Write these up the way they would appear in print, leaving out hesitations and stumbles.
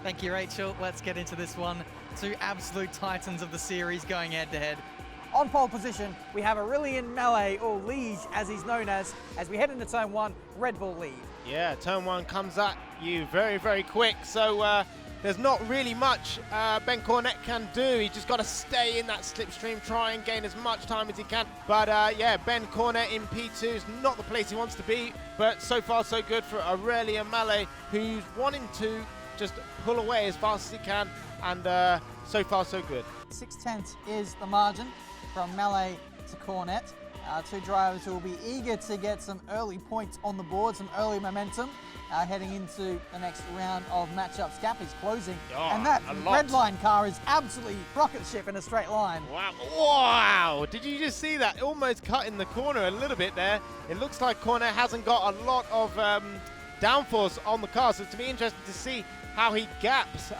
Thank you, Rachel. Let's get into this one. Two absolute titans of the series going head-to-head. On pole position, we have Aurelian Melee, or Liege as he's known as we head into turn one, Redbull lead. Yeah, turn one comes at you very, very quick, so there's not really much Ben Cornet can do. He's just got to stay in that slipstream, try and gain as much time as he can. But yeah, Ben Cornet in P2 is not the place he wants to be, but so far so good for Aurelian Melee, who's wanting to just pull away as fast as he can, and so far so good. 6/10 is the margin from Melee to Cornet. Two drivers who will be eager to get some early points on the board, some early momentum, heading into the next round of matchups. Gap is closing, and that Redline car is absolutely rocket ship in a straight line. Wow, wow, did you just see that? Almost cut in the corner a little bit there. It looks like Cornet hasn't got a lot of downforce on the car, so it's to be interesting to see how he gaps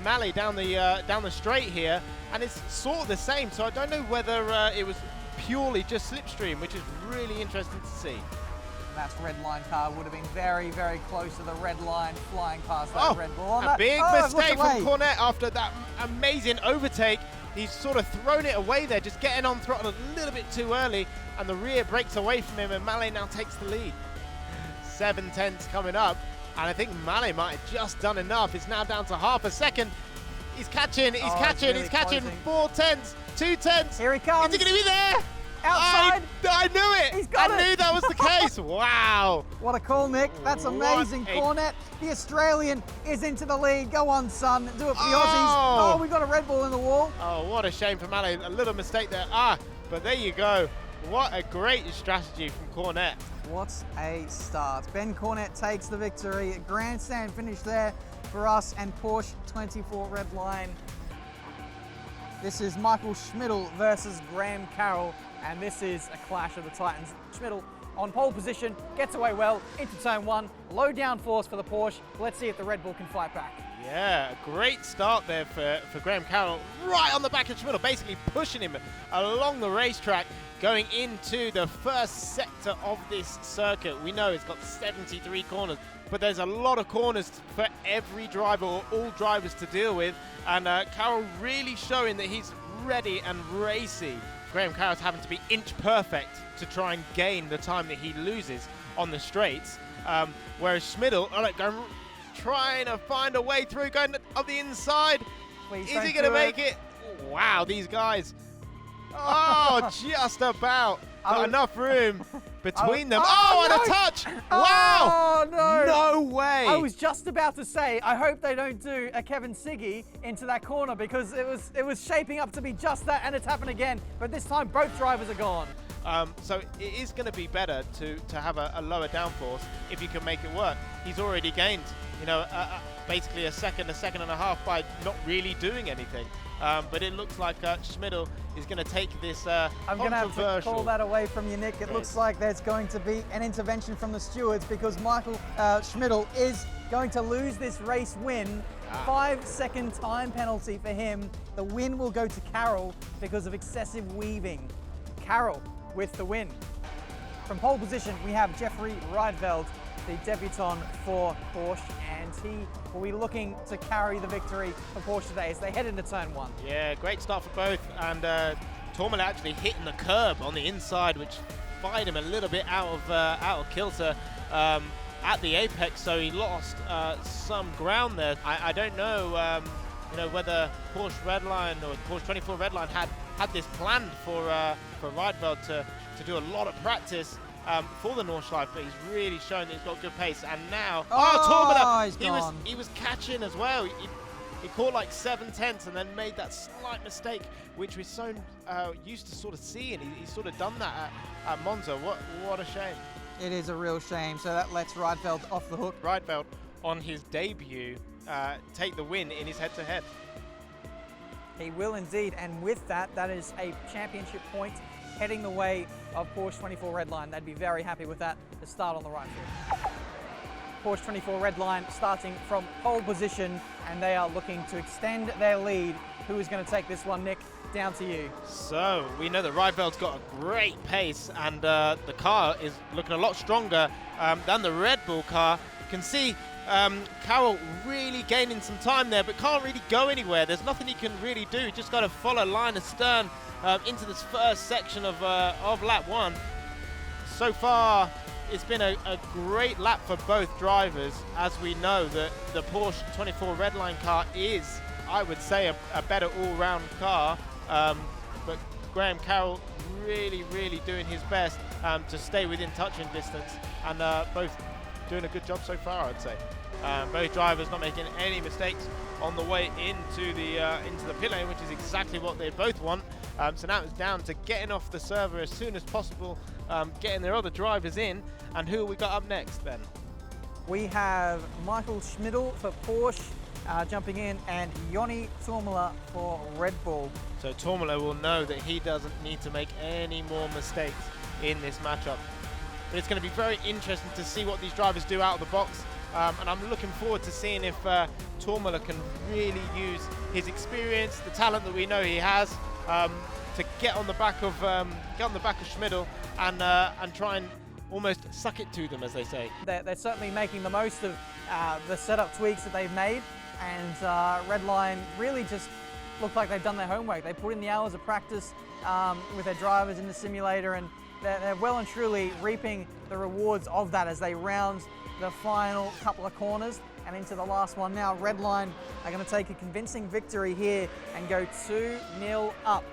Melee down the straight here, and it's sort of the same, so I don't know whether it was purely just slipstream, which is really interesting to see. That Redline car would have been very, very close to the red line flying past that Red Bull. A big mistake from Cornet after that amazing overtake. He's sort of thrown it away there, just getting on throttle a little bit too early, and the rear breaks away from him, and Melee now takes the lead. 7/10 coming up, and I think Melee might have just done enough. It's now down to half a second. He's catching, he's catching, he's catching. 4/10, 2/10. Here he comes. Is he going to be there? Outside. I knew it. He's got it. I knew that was the case. Wow. What a call, Nick. That's amazing. Cornet, the Australian, is into the lead. Go on, son. Do it for the Aussies. Oh, we've got a Red Bull in the wall. Oh, what a shame for Melee. A little mistake there. But there you go. What a great strategy from Cornet. What a start. Ben Cornet takes the victory. A grandstand finish there for us and Porsche24 Redline. This is Michael Schmidl versus Graham Carroll, and this is a clash of the Titans. Schmidl on pole position, gets away well into turn one. Low downforce for the Porsche. Let's see if the Red Bull can fight back. Yeah, a great start there for Graham Carroll, right on the back of Schmidl, basically pushing him along the racetrack, going into the first sector of this circuit. We know it's got 73 corners, but there's a lot of corners for every driver or all drivers to deal with, and Carroll really showing that he's ready and racy. Graham Carroll's having to be inch perfect to try and gain the time that he loses on the straights, whereas Schmidl, trying to find a way through, going up the inside. Please is he going to make it? Wow, these guys. Oh, just about. Got enough room between them. Oh, and a touch. Wow. Oh, no. No way. I was just about to say, I hope they don't do a Kevin Siggy into that corner, because it was shaping up to be just that, and it's happened again. But this time, both drivers are gone. So it is going to be better to have a lower downforce if you can make it work. He's already gained, basically a second and a half by not really doing anything. But it looks like Schmidl is going to take this I'm going to have to call that away from you, Nick. It looks like there's going to be an intervention from the stewards, because Michael Schmidl is going to lose this race win. 5-second time penalty for him. The win will go to Carroll because of excessive weaving. Carroll with the win. From pole position, we have Jeffrey Rideveld, the debutant for Porsche, and he will be looking to carry the victory for Porsche today as they head into turn one. Yeah, great start for both, and Tormel actually hitting the curb on the inside, which fired him a little bit out of kilter at the apex, so he lost some ground there. I don't know, whether Porsche Redline or Porsche24 Redline had this planned for Rideveld to do a lot of practice for the Nordschleife, but he's really shown that he's got good pace. And now, Tormel, he was catching as well. He caught like 7/10 and then made that slight mistake, which we're so used to sort of seeing. He's sort of done that at Monza. What a shame. It is a real shame. So that lets Rideveld off the hook. Rideveld on his debut take the win in his head-to-head. He will indeed, and with that, that is a championship point heading the way of Porsche24 Redline. They'd be very happy with that to start on the right field. Porsche24 Redline starting from pole position, and they are looking to extend their lead. Who is going to take this one, Nick? Down to you. So we know that Rideveld's got a great pace, and the car is looking a lot stronger than the Red Bull car. You can see Carroll really gaining some time there, but can't really go anywhere. There's nothing he can really do. Just got to follow line astern into this first section of lap 1. So far, it's been a great lap for both drivers, as we know that the Porsche 24 Redline car is, I would say, a better all-round car. But Graham Carroll really doing his best to stay within touching distance, and both doing a good job so far, I'd say. Both drivers not making any mistakes on the way into the pit lane, which is exactly what they both want. So now it's down to getting off the server as soon as possible, getting their other drivers in. And who we got up next, Ben? We have Michael Schmidl for Porsche jumping in, and Joni Tuomela for Red Bull. So Tuomela will know that he doesn't need to make any more mistakes in this matchup. But it's going to be very interesting to see what these drivers do out of the box. And I'm looking forward to seeing if Tuomela can really use his experience, the talent that we know he has, to get on the back of Schmidl and try and almost suck it to them, as they say. They're certainly making the most of the setup tweaks that they've made, and Redline really just look like they've done their homework. They put in the hours of practice with their drivers in the simulator, and they're well and truly reaping the rewards of that as they round the final couple of corners and into the last one. Now Redline are going to take a convincing victory here and go 2-0 up.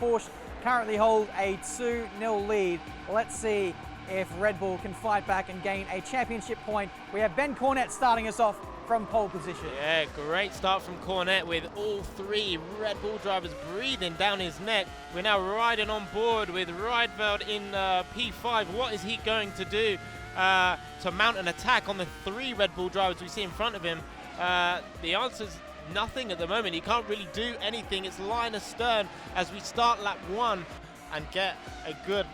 Porsche currently hold a 2-0 lead. Let's see if Red Bull can fight back and gain a championship point. We have Ben Cornett starting us off from pole position. Yeah, great start from Cornett with all 3 Red Bull drivers breathing down his neck. We're now riding on board with Rideveld in P5. What is he going to do to mount an attack on the 3 Red Bull drivers we see in front of him? The answer's nothing at the moment. He can't really do anything. It's line astern as we start lap 1 and get a good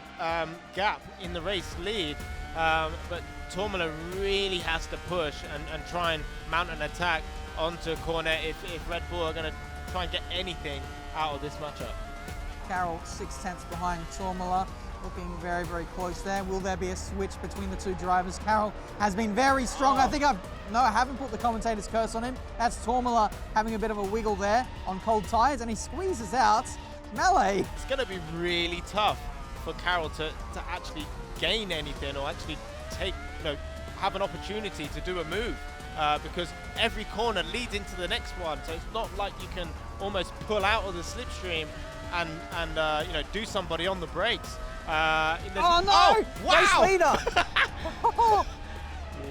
gap in the race lead. But Tuomela really has to push and try and mount an attack onto Cornett if Red Bull are going to try and get anything out of this matchup. Carroll 6/10 behind Tuomela, looking very close there. Will there be a switch between the 2 drivers? Carroll has been very strong. I think I haven't put the commentator's curse on him. That's Tuomela having a bit of a wiggle there on cold tires, and he squeezes out Melee. It's going to be really tough for Carroll to actually gain anything or actually have an opportunity to do a move, because every corner leads into the next one. So it's not like you can almost pull out of the slipstream and do somebody on the brakes. Oh no! Wow! Race leader.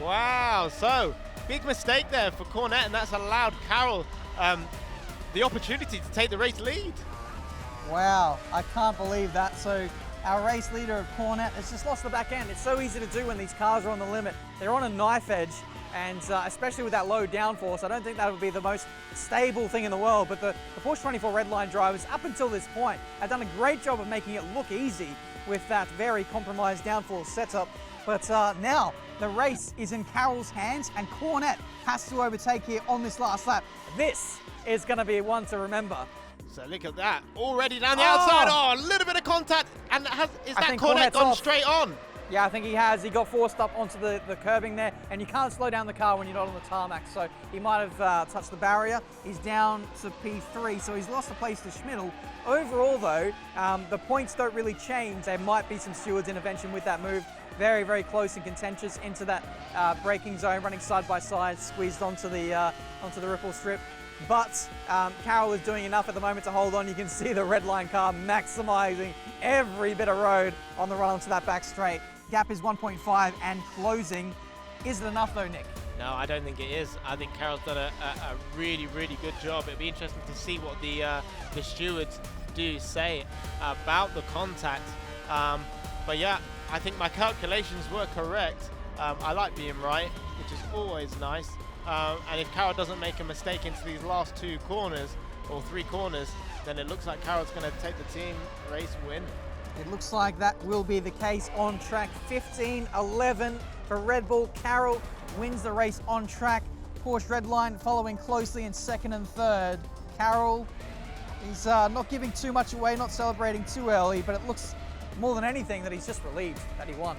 Wow! So big mistake there for Cornett, and that's allowed Carroll the opportunity to take the race lead. Wow! I can't believe that. So our race leader of Cornett has just lost the back end. It's so easy to do when these cars are on the limit. They're on a knife edge, and especially with that low downforce, I don't think that would be the most stable thing in the world. But the Porsche 24 Redline drivers, up until this point, have done a great job of making it look easy with that very compromised downforce setup. But now the race is in Carroll's hands, and Cornett has to overtake here on this last lap. This is going to be one to remember. So look at that, already down the outside. Oh, a little bit of contact, and is that Cornett gone straight on? Yeah, I think he has. He got forced up onto the curbing there, and you can't slow down the car when you're not on the tarmac, so he might have touched the barrier. He's down to P3, so he's lost a place to Schmidl. Overall, though, the points don't really change. There might be some stewards intervention with that move. Very close and contentious into that braking zone, running side by side, squeezed onto the ripple strip. But Carroll is doing enough at the moment to hold on. You can see the Redline car maximizing every bit of road on the run onto that back straight. Gap is 1.5 and closing. Is it enough though, Nick? No, I don't think it is. I think Carroll's done a really good job. It'll be interesting to see what the stewards do say about the contact. But yeah, I think my calculations were correct. I like being right, which is always nice. And if Carroll doesn't make a mistake into these last 2 corners or 3 corners, then it looks like Carroll's going to take the team race win. It looks like that will be the case on track. 15-11 for Red Bull. Carroll wins the race on track. Porsche Redline following closely in 2nd and 3rd. Carroll is not giving too much away, not celebrating too early, but it looks more than anything that he's just relieved that he won.